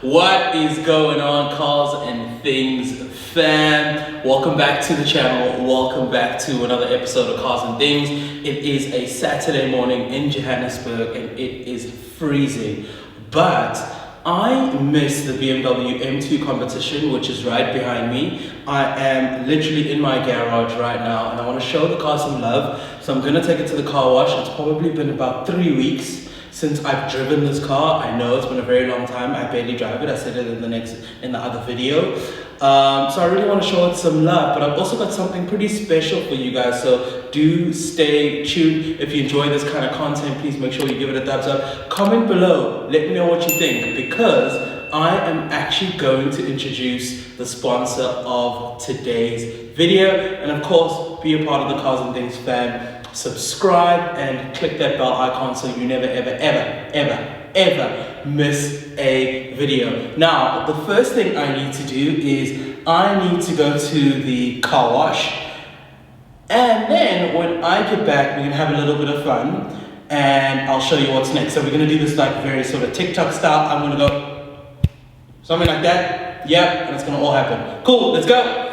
What is going on, cars and things fam? Welcome back to the channel. Welcome back to another episode of Cars and Things. It is a Saturday morning in Johannesburg and it is freezing, but I missed the BMW M2 competition, which is right behind me. I am literally in my garage right now and I want to show the car some love. So I'm going to take it to the car wash. It's probably been about 3 weeks since I've driven this car. I know it's been a very long time. I barely drive it. I said it in the other video. So I really want to show it some love, but I've also got something pretty special for you guys. So do stay tuned. If you enjoy this kind of content, please make sure you give it a thumbs up. Comment below. Let me know what you think, because I am actually going to introduce the sponsor of today's video. And of course, be a part of the Cars and Things fam. Subscribe and click that bell icon so you never ever miss a video. Now, the first thing I need to do is I need to go to the car wash, and then when I get back we're gonna have a little bit of fun and I'll show you what's next. So we're gonna do this like very sort of TikTok style. I'm gonna go something like that, yep, and it's gonna all happen. Cool, let's go.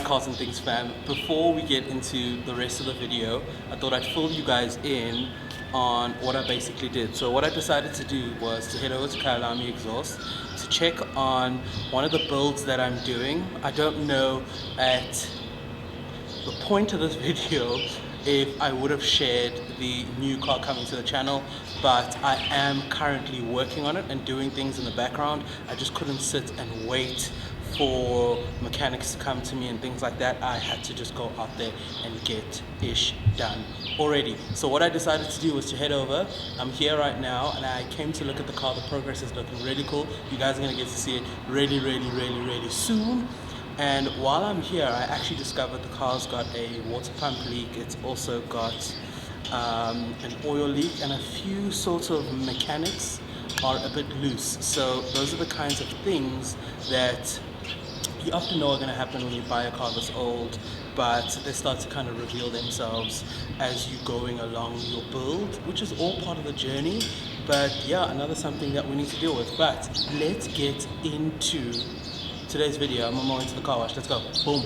Cars and Things fam, before we get into the rest of the video, I thought I'd fill you guys in on what I basically did. So what I decided to do was to head over to Kyalami Exhaust to check on one of the builds that I'm doing. I don't know at the point of this video if I would have shared the new car coming to the channel, but I am currently working on it and doing things in the background. I just couldn't sit and wait for mechanics to come to me and things like that. I had to just go out there and get ish done already. So what I decided to do was to head over. I'm here right now and I came to look at the car. The progress is looking really cool. You guys are gonna get to see it really soon. And while I'm here, I actually discovered the car's got a water pump leak. It's also got an oil leak, and a few sorts of mechanics are a bit loose. So those are the kinds of things that you often know are going to happen when you buy a car this old, but they start to kind of reveal themselves as you're going along your build, which is all part of the journey. But yeah, another something that we need to deal with. But let's get into today's video. I'm going to the car wash. Let's go. Boom.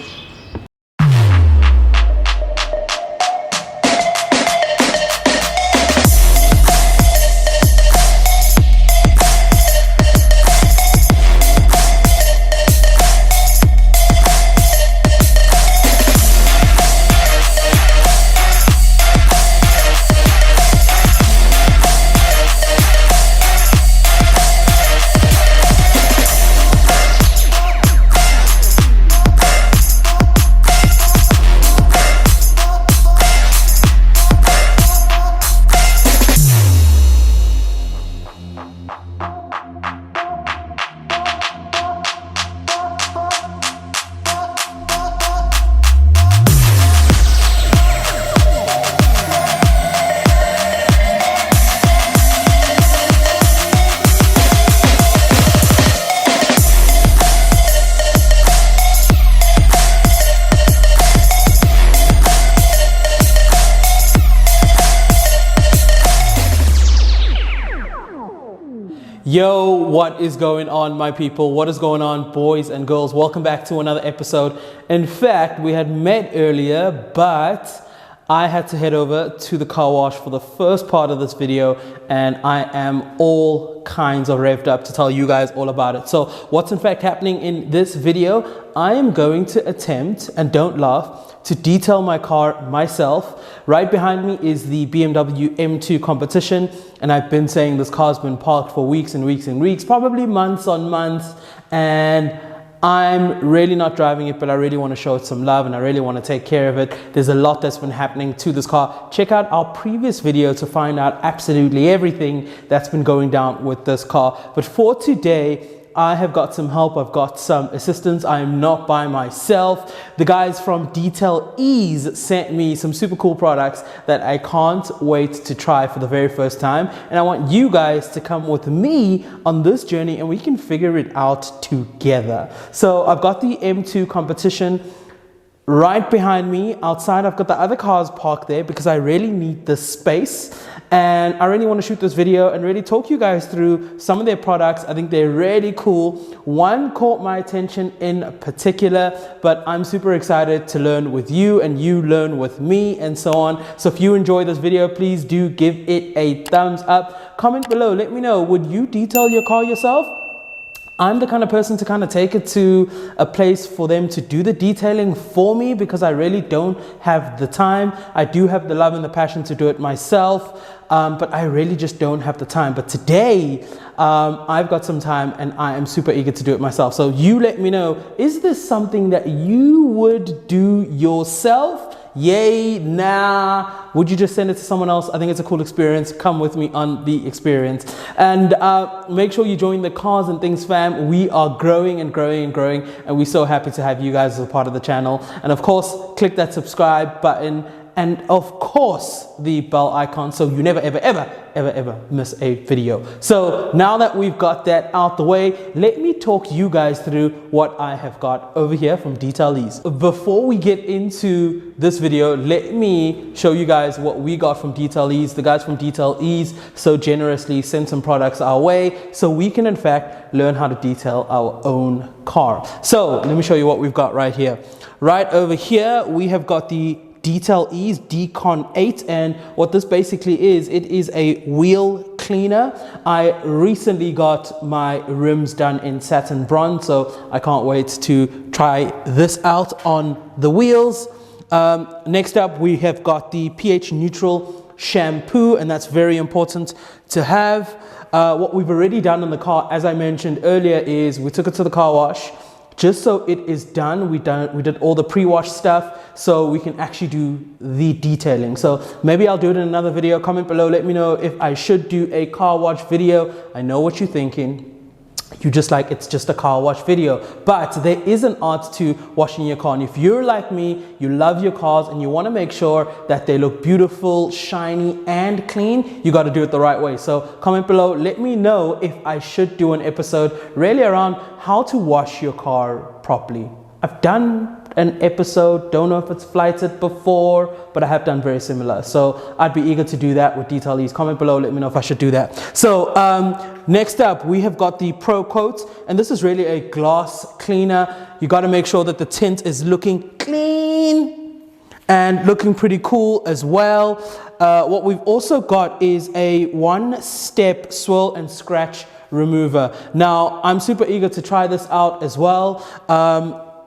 Yo, what is going on, my people? What is going on, boys and girls? Welcome back to another episode. In fact, we had met earlier, but I had to head over to the car wash for the first part of this video, and I am all kinds of revved up to tell you guys all about it. So what's in fact happening in this video, I am going to attempt, and don't laugh, to detail my car myself. Right behind me is the BMW M2 competition, and I've been saying this car's been parked for weeks and weeks and weeks, probably months on months, and I'm really not driving it, but I really want to show it some love and I really want to take care of it. There's a lot that's been happening to this car. Check out our previous video to find out absolutely everything that's been going down with this car. But for today, I have got some help. I've got some assistance. I am not by myself. The guys from Detail Ease sent me some super cool products that I can't wait to try for the very first time. And I want you guys to come with me on this journey and we can figure it out together. So I've got the M2 competition right behind me. Outside, I've got the other cars parked there because I really need the space. And I really want to shoot this video and really talk you guys through some of their products. I think they're really cool. One caught my attention in particular, but I'm super excited to learn with you and you learn with me and so on. So if you enjoy this video, please do give it a thumbs up. Comment below, let me know, would you detail your car yourself? I'm the kind of person to kind of take it to a place for them to do the detailing for me because I really don't have the time. I do have the love and the passion to do it myself, but I really just don't have the time. But today, I've got some time and I am super eager to do it myself. So you let me know, is this something that you would do yourself? Yay, nah, would you just send it to someone else? I think it's a cool experience. Come with me on the experience. And make sure you join the Cars and Things fam. We are growing and growing and growing, and we're so happy to have you guys as a part of the channel. And of course, click that subscribe button, and of course the bell icon, so you never ever miss a video. So now that we've got that out the way, let me talk you guys through what I have got over here from Detail Ease. Before we get into this video, let me show you guys what we got from Detail Ease. The guys from Detail Ease so generously sent some products our way so we can in fact learn how to detail our own car. So let me show you what we've got right here. Right over here we have got the Detail Ease Decon 8, and what this basically is, it is a wheel cleaner. I recently got my rims done in satin bronze, so I can't wait to try this out on the wheels. Next up we have got the pH neutral shampoo, and that's very important to have. What we've already done on the car, as I mentioned earlier, is we took it to the car wash. Just so it is done, we did all the pre-wash stuff so we can actually do the detailing. So maybe I'll do it in another video. Comment below, let me know if I should do a car wash video. I know what you're thinking. You just like, it's just a car wash video, but there is an art to washing your car. And if you're like me, you love your cars and you want to make sure that they look beautiful, shiny and clean, you got to do it the right way. So comment below, let me know if I should do an episode really around how to wash your car properly. I've done an episode, don't know if it's flighted before, but I have done very similar. So I'd be eager to do that with Detail Ease. Comment below, let me know if I should do that. So next up, we have got the Pro Coat, and this is really a glass cleaner. You got to make sure that the tint is looking clean and looking pretty cool as well. What we've also got is a one-step swirl and scratch remover. Now, I'm super eager to try this out as well.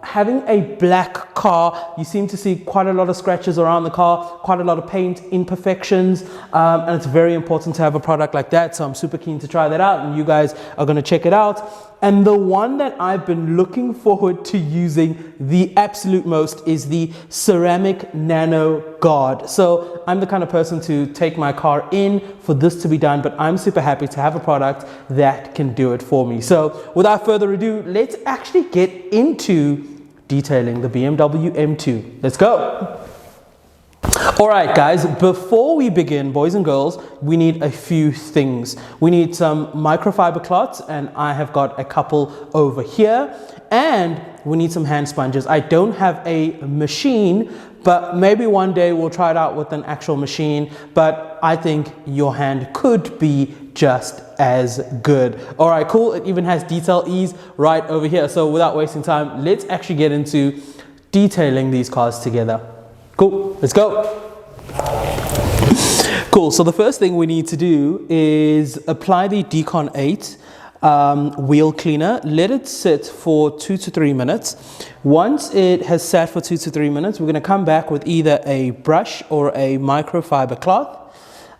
Having a black car, you seem to see quite a lot of scratches around the car, quite a lot of paint imperfections, and it's very important to have a product like that. So I'm super keen to try that out, and you guys are going to check it out. And the one that I've been looking forward to using the absolute most is the ceramic nano guard. So I'm the kind of person to take my car in for this to be done, but I'm super happy to have a product that can do it for me. So without further ado, let's actually get into detailing the BMW M2. Let's go. All right, guys, before we begin, boys and girls, we need a few things. We need some microfiber cloths, and I have got a couple over here, and we need some hand sponges. I don't have a machine, but maybe one day we'll try it out with an actual machine, but I think your hand could be just as good. All right, cool. It even has Detail Ease right over here. So without wasting time, let's actually get into detailing these cars together. Cool, let's go. Cool, so the first thing we need to do is apply the Decon 8 wheel cleaner. Let it sit for 2 to 3 minutes. Once it has sat for 2 to 3 minutes, we're going to come back with either a brush or a microfiber cloth.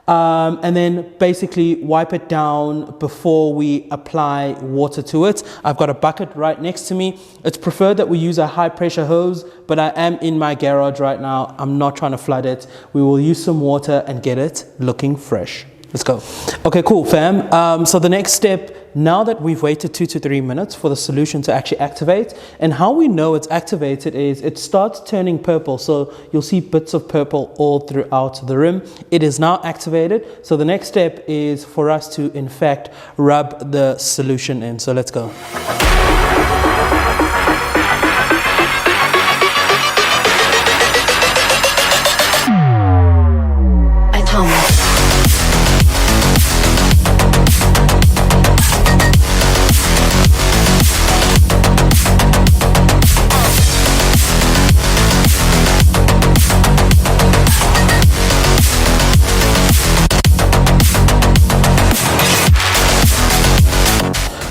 And then basically wipe it down before we apply water to it. I've got a bucket right next to me. It's preferred that we use a high pressure hose, but I am in my garage right now. I'm not trying to flood it. We will use some water and get it looking fresh. Let's go. Okay, cool, fam. So the next step, now that we've waited 2 to 3 minutes for the solution to actually activate, and how we know it's activated is it starts turning purple. So you'll see bits of purple all throughout the rim. It is now activated. So the next step is for us to, in fact, rub the solution in. So let's go.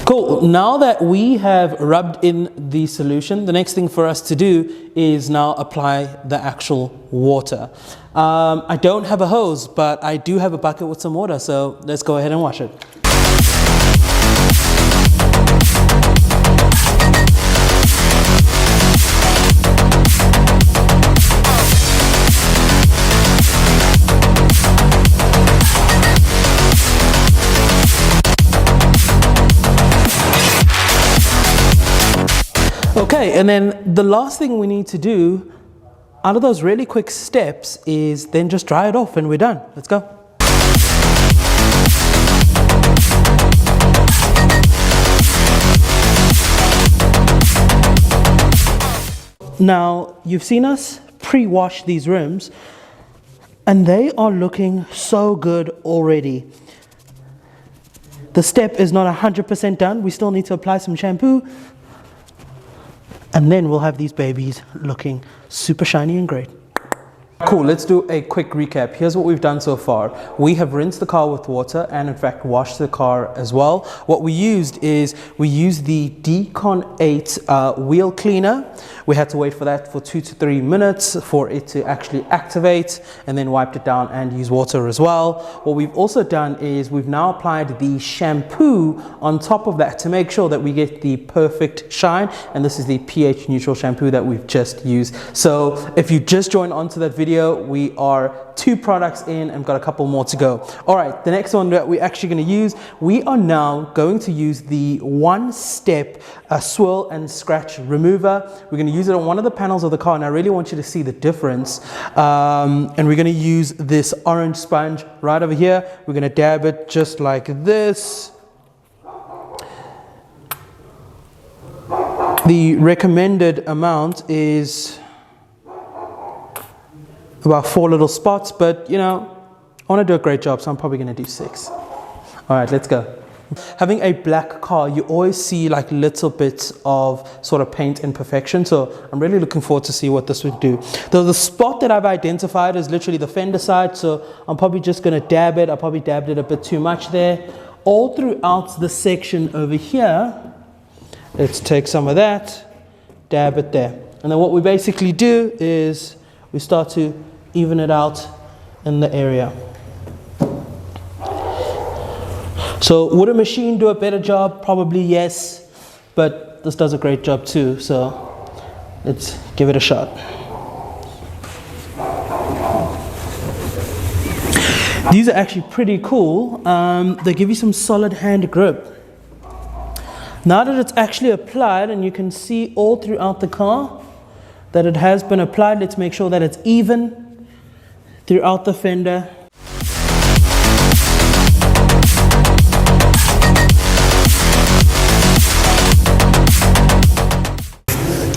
Cool, now that we have rubbed in the solution, the next thing for us to do is now apply the actual water. I don't have a hose, but I do have a bucket with some water, so let's go ahead and wash it. Okay, and then the last thing we need to do out of those really quick steps is then just dry it off and we're done. Let's go. Now, you've seen us pre-wash these rims and they are looking so good already. The step is not 100% done. We still need to apply some shampoo. And then we'll have these babies looking super shiny and great. Cool, let's do a quick recap. Here's what we've done so far. We have rinsed the car with water and in fact washed the car as well. What we used is we used the Decon 8 wheel cleaner. We had to wait for that for 2 to 3 minutes for it to actually activate, and then wiped it down and use water as well. What we've also done is we've now applied the shampoo on top of that to make sure that we get the perfect shine, and this is the pH neutral shampoo that we've just used. So if you just joined onto that video, we are 2 products in and got a couple more to go. All right, the next one that we're actually going to use, we are now going to use the one-step swirl and scratch remover. We're going to use it on one of the panels of the car, and I really want you to see the difference. And we're going to use this orange sponge right over here. We're going to dab it just like this. The recommended amount is about 4 little spots, but you know, I want to do a great job, so I'm probably going to do 6. All right, let's go. Having a black car, you always see like little bits of sort of paint imperfection, so I'm really looking forward to see what this would do. The spot that I've identified is literally the fender side, so I'm probably just going to dab it. I probably dabbed it a bit too much there. All throughout the section over here, let's take some of that, dab it there. And then what we basically do is we start to even it out in the area. So would a machine do a better job? Probably yes, but this does a great job too, so let's give it a shot. These are actually pretty cool. They give you some solid hand grip. Now that it's actually applied and you can see all throughout the car that it has been applied, let's make sure that it's even throughout the fender.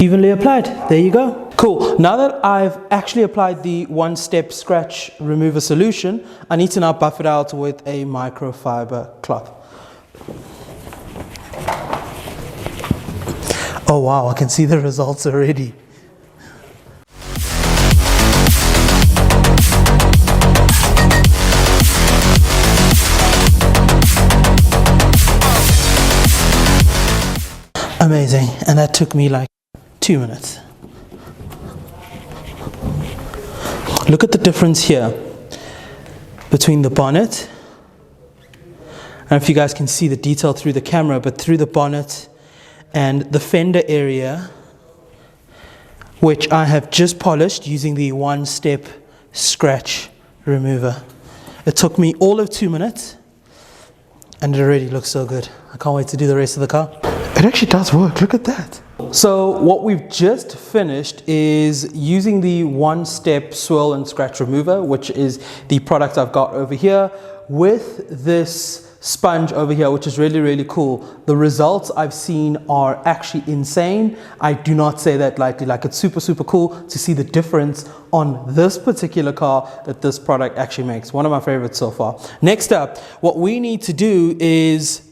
Evenly applied. There you go. Cool. Now that I've actually applied the one-step scratch remover solution, I need to now buff it out with a microfiber cloth. Oh wow, I can see the results already. Amazing. And that took me like 2 minutes. Look at the difference here between the bonnet. I don't know if you guys can see the detail through the camera, but through the bonnet and the fender area, which I have just polished using the one-step scratch remover. It took me all of 2 minutes and it already looks so good. I can't wait to do the rest of the car. It actually does work, look at that. So what we've just finished is using the one-step swirl and scratch remover, which is the product I've got over here, with this sponge over here, which is really, really cool. The results I've seen are actually insane. I do not say that lightly. Like, it's super, super cool to see the difference on this particular car that this product actually makes. One of my favorites so far. Next up, what we need to do is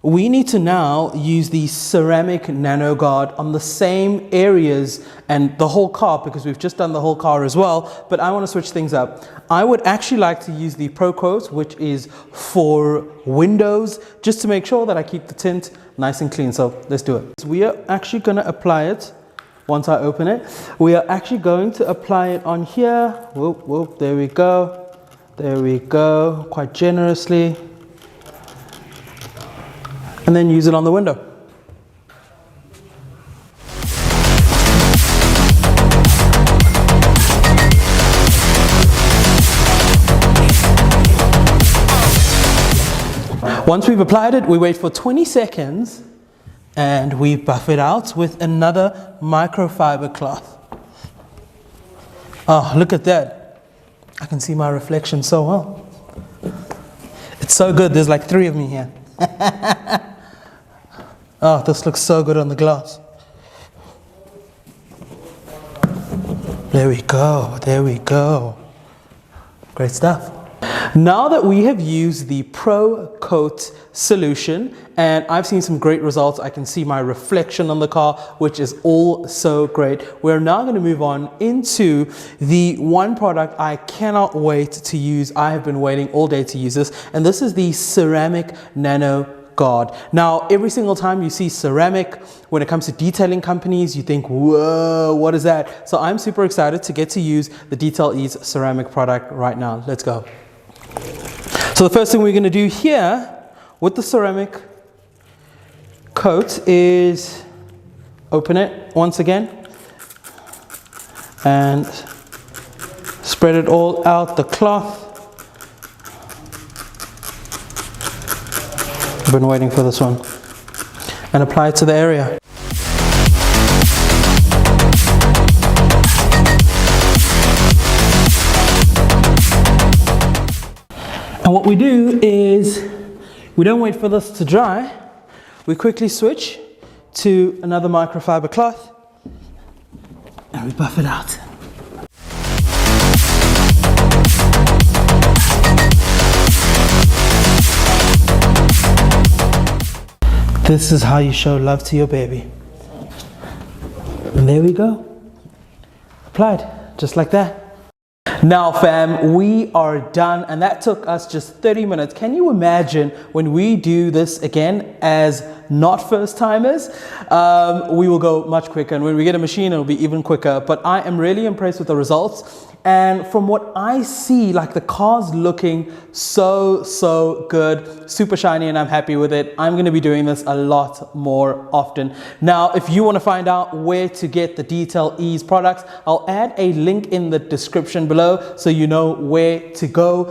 we need to now use the ceramic nano guard on the same areas and the whole car, because we've just done the whole car as well, but I want to switch things up. I would actually like to use the Pro Coat, which is for windows, just to make sure that I keep the tint nice and clean. So let's do it. We are actually going to apply it once I open it. We are actually going to apply it on here. Whoop, whoop, there we go. There we go, quite generously. And then use it on the window. Once we've applied it, we wait for 20 seconds and we buff it out with another microfiber cloth. Oh, look at that. I can see my reflection so well. It's so good, there's like 3 of me here. Oh, this looks so good on the glass. There we go, there we go. Great stuff. Now that we have used the Pro Coat solution and I've seen some great results, I can see my reflection on the car, which is all so great. We're now going to move on into the one product I cannot wait to use. I have been waiting all day to use this, and this is the ceramic nano guard. Now, every single time you see ceramic, when it comes to detailing companies, you think, whoa, what is that? So I'm super excited to get to use the Detail Ease ceramic product right now. Let's go. So the first thing we're going to do here with the ceramic coat is open it once again and spread it all out the cloth. I've been waiting for this one, and apply it to the area. And what we do is we don't wait for this to dry. We quickly switch to another microfiber cloth and we buff it out. This is how you show love to your baby. And there we go. Applied, just like that. Now fam, we are done, and that took us just 30 minutes. Can you imagine when we do this again as not first timers? We will go much quicker, and when we get a machine it'll be even quicker. But I am really impressed with the results. And from what I see, like, the car's looking so good, super shiny, and I'm happy with it. I'm going to be doing this a lot more often. Now, if you want to find out where to get the Detail Ease products, I'll add a link in the description below so you know where to go.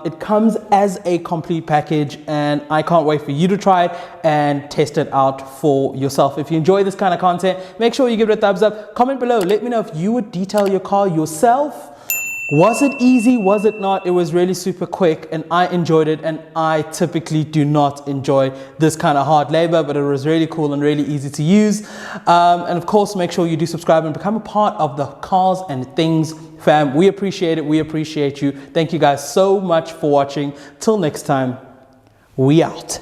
It comes as a complete package, and I can't wait for you to try it and test it out for yourself. If you enjoy this kind of content, make sure you give it a thumbs up. Comment below, let me know if you would detail your car yourself. Was it easy? Was it not? It was really super quick and I enjoyed it, and I typically do not enjoy this kind of hard labor, but it was really cool and really easy to use. And of course, make sure you do subscribe and become a part of the Cars and Things fam. We appreciate it. We appreciate you. Thank you guys so much for watching. Till next time, we out.